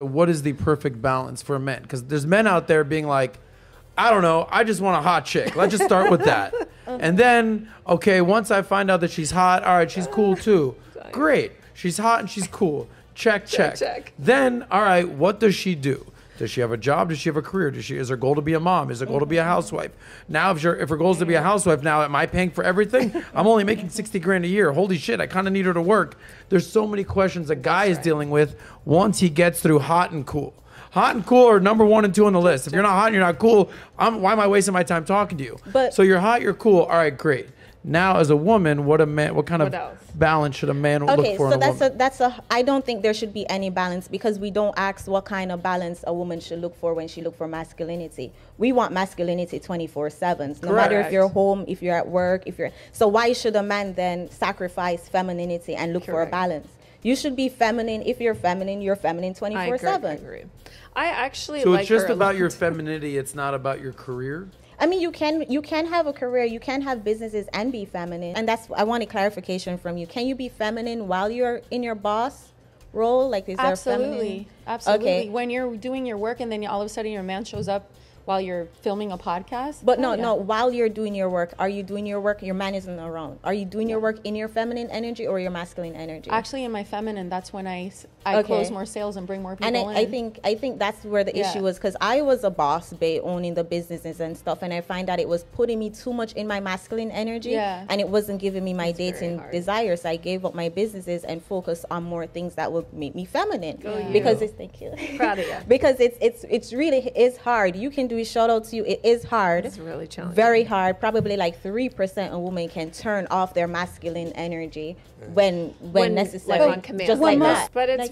What is the perfect balance for men? Because there's men out there being like, I don't know, I just want a hot chick. Let's just start with that. And then, okay, once I find out that she's hot, all right, she's cool too. Great. She's hot and she's cool. Check. Then, all right, what does she do? Does she have a job? Does she have a career? Is her goal to be a mom? Is her goal to be a housewife? Now, if her goal is to be a housewife, now am I paying for everything? I'm only making 60 grand a year. Holy shit, I kind of need her to work. There's so many questions a guy is dealing with once he gets through hot and cool. Hot and cool are number 1 and 2 on the list. If you're not hot and you're not cool, why am I wasting my time talking to you? So you're hot, you're cool. All right, great. Now, as a woman, what kind of balance should a man look for in a woman? I don't think there should be any balance, because we don't ask what kind of balance a woman should look for when she look for masculinity. We want masculinity 24/7. No matter if you're home, if you're at work, so why should a man then sacrifice femininity and look for a balance? You should be feminine. If you're feminine 24/7. I agree. I actually so it's just about your femininity. It's not about your career. I mean, you can have a career, you can have businesses and be feminine. And I wanted clarification from you. Can you be feminine while you're in your boss role? Like, is there feminine? Absolutely. Okay. When you're doing your work and then all of a sudden your man shows up while you're filming a podcast. But no, while you're doing your work, are you doing your work? Your man isn't around. Are you doing your work in your feminine energy or your masculine energy? Actually, in my feminine, that's when I close more sales and bring more people in. And I think that's where the issue was, because I was a boss babe owning the businesses and stuff, and I find that it was putting me too much in my masculine energy, and it wasn't giving me my dating desires. So I gave up my businesses and focused on more things that would make me feminine. Because thank you. Proud of you. Because it's really hard. You can do. Shout out to you. It is hard. It's really challenging. Very hard. Probably like 3% of women can turn off their masculine energy when necessary. Like on command. Just like that. But it's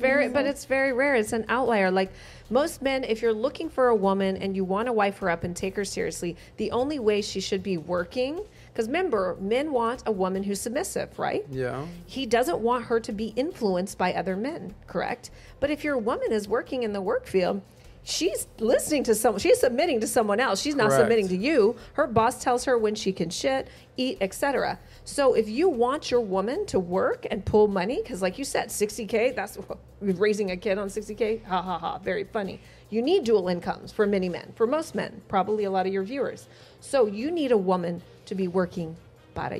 very rare. It's an outlier. Like most men, if you're looking for a woman and you want to wife her up and take her seriously, the only way she should be working, because remember, men want a woman who's submissive, right? Yeah. He doesn't want her to be influenced by other men, correct? But if your woman is working in the work field, she's listening to someone, she's submitting to someone else. She's not submitting to you. Her boss tells her when she can shit, eat, etc. So if you want your woman to work and pull money, because like you said, 60K, that's raising a kid on 60K, ha ha ha, very funny. You need dual incomes for many men, for most men, probably a lot of your viewers. So you need a woman to be working para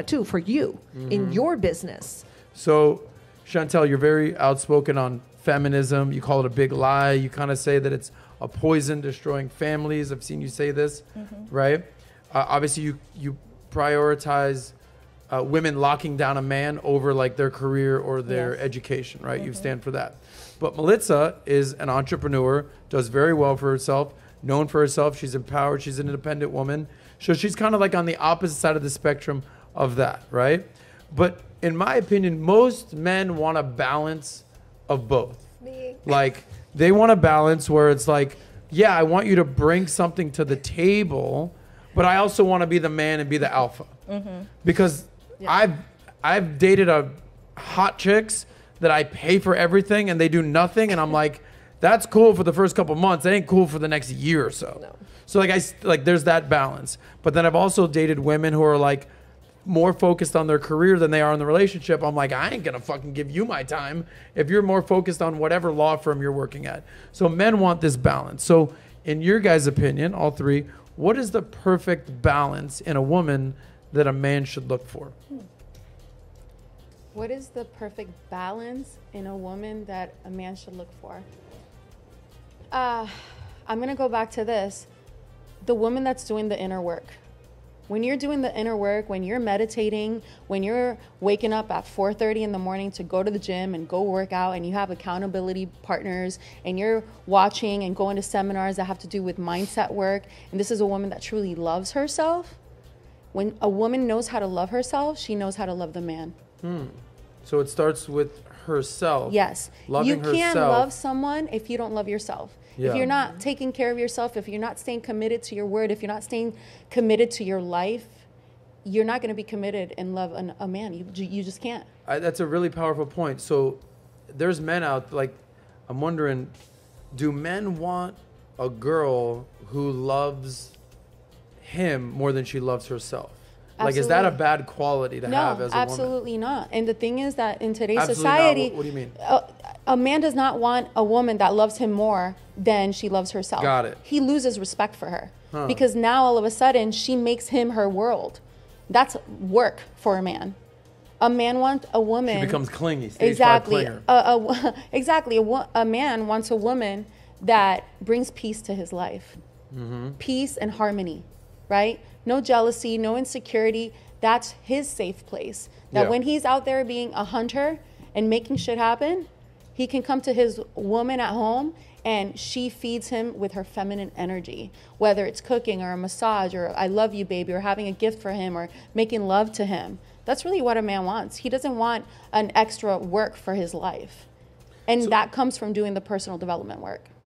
tu, for you, in your business. So, Chantel, you're very outspoken on feminism. You call it a big lie. You kind of say that it's a poison destroying families. I've seen you say this, right? Obviously, you prioritize women locking down a man over like their career or their education, right? You stand for that. But Melissa is an entrepreneur, does very well for herself, known for herself. She's empowered. She's an independent woman. So she's kind of like on the opposite side of the spectrum of that, right? But in my opinion, most men want a balance of both. Like they want a balance where it's like, yeah, I want you to bring something to the table, but I also want to be the man and be the alpha. Because I've dated hot chicks that I pay for everything and they do nothing, and I'm like, that's cool for the first couple months. That ain't cool for the next year or so. No. So like there's that balance. But then I've also dated women who are like more focused on their career than they are in the relationship. I'm like, I ain't gonna fucking give you my time if you're more focused on whatever law firm you're working at. So men want this balance. So in your guys' opinion, all three, what is the perfect balance in a woman that a man should look for? What is the perfect balance in a woman that a man should look for? I'm gonna go back to this. The woman that's doing the inner work. When you're doing the inner work, when you're meditating, when you're waking up at 4:30 in the morning to go to the gym and go work out, and you have accountability partners, and you're watching and going to seminars that have to do with mindset work, and this is a woman that truly loves herself. When a woman knows how to love herself, she knows how to love the man. So it starts with herself. Yes. Loving herself. You can't love someone if you don't love yourself. Yeah. If you're not taking care of yourself, if you're not staying committed to your word, if you're not staying committed to your life, you're not going to be committed and love a man. You just can't. That's a really powerful point. So there's men out, like, I'm wondering, do men want a girl who loves him more than she loves herself? Absolutely. Like, is that a bad quality to have as a woman? No, absolutely not. And the thing is that in today's society... Not. What do you mean? A man does not want a woman that loves him more than she loves herself. Got it. He loses respect for her because now all of a sudden she makes him her world. That's work for a man. A man wants a woman. She becomes clingy. Exactly. Exactly. A man wants a woman that brings peace to his life. Peace and harmony, right? No jealousy, no insecurity. That's his safe place. That when he's out there being a hunter and making shit happen, he can come to his woman at home and she feeds him with her feminine energy, whether it's cooking or a massage or I love you, baby, or having a gift for him or making love to him. That's really what a man wants. He doesn't want an extra work for his life. And that comes from doing the personal development work.